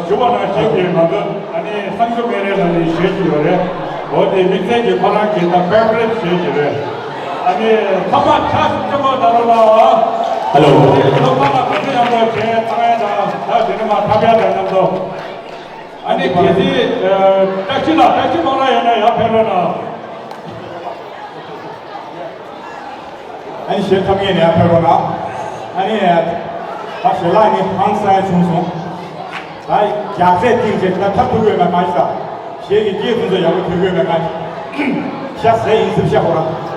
주관을 제기하는 아니 상급회의를 제기를 어디 믹스기 관한기다 페퍼레트 제기를 아니 가만 차스점을 나눠라. 할로. 그동안은 그냥 제 땅에다 다 되는 말 답해야 되는데 아니 계시 딱지나 말아야 앞에로나 아니 시험에 내 앞에로나 아니 다시라니 항상 중송 아이 야세 띵제가 탑부에 맞다 시기 뒤에서 야구 뒤에 맞다 샤세 인습샤고라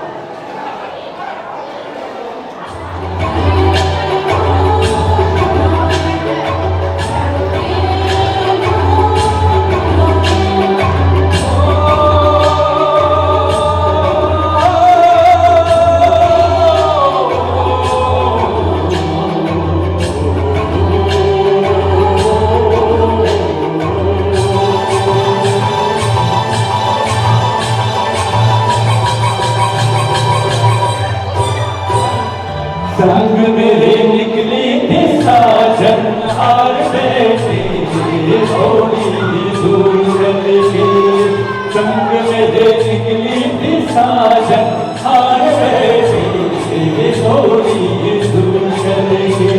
संग मेरे निकली थी साजन हार बैठे थोड़ी दूर चल के संग मेरे निकली थी साजन हार बैठे थोड़ी दूर चल के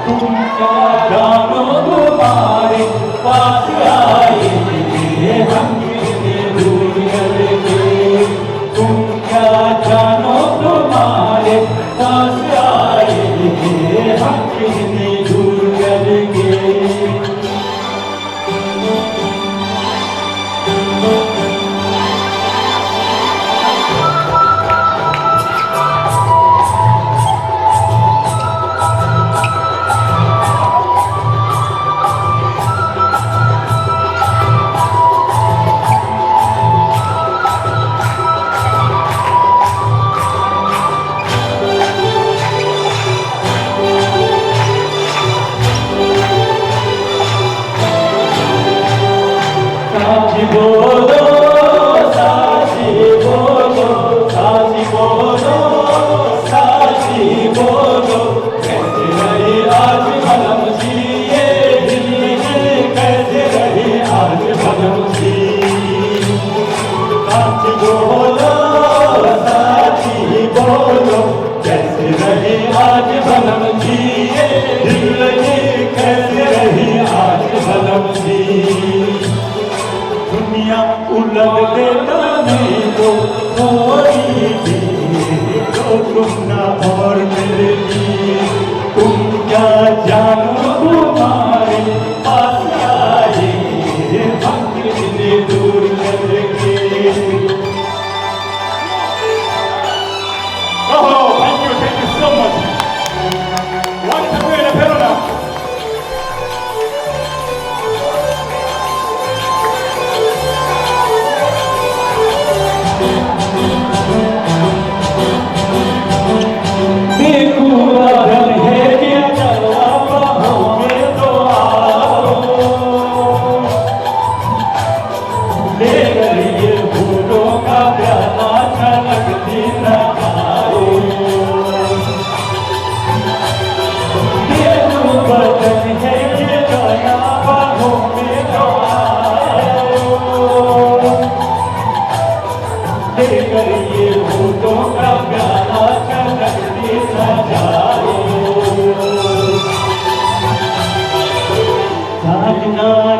तुम क्या जानो तुम्हारे पास आए हम दूर चल के तुम क्या जानो तुम्हारे पास आए हम कितनी दूर चल के साची बोलो साची बोलो साची बोलो साची बोलो कैसे रही आज भलम जी ये दिल में कैसे रही आज भलम जी साची बोलो साची बोलो कैसे रही आज भलम जी ये दिल में कैसे रही आज भलम जी दुनिया उलट देता नहीं तो थोड़ी थी तो तुम ना और मिलेगी तुम क्या जानो तुम्हारे पास आए हम कितने दूर चल के Oh, thank you so much. One time in a pedal.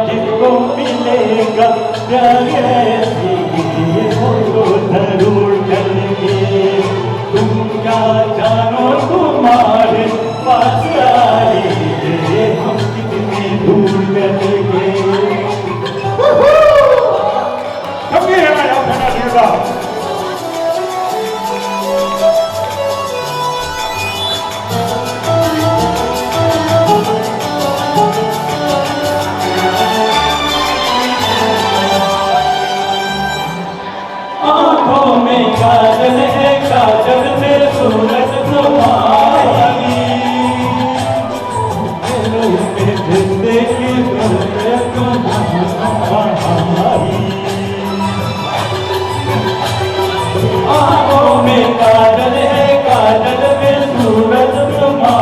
जिसको मिलेगा प्यार ऐसी वो जरूर चलेंगे तुम क्या जानो तुम्हारे पास आए हम कितनी दूर चलेंगे कभी है ना अपना जीवा आँखों में काजल है काजल में सूरज तुम्हारी दिलों में जिंदगी की तुम्हारी आँखों में काजल है काजल में सूरज तुम्हारी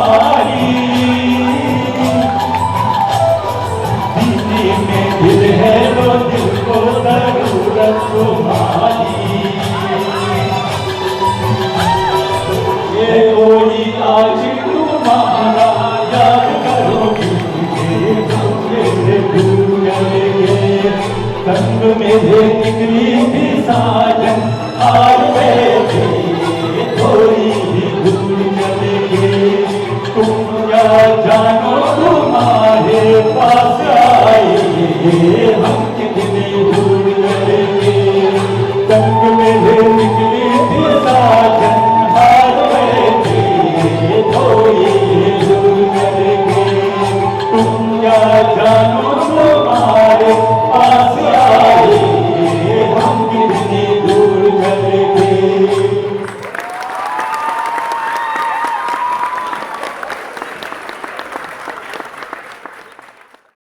मेरे निकली थी साजन हार बैठे थोड़ी ही दूर चले गए तुम क्या जानो तुम्हारे पास आए हम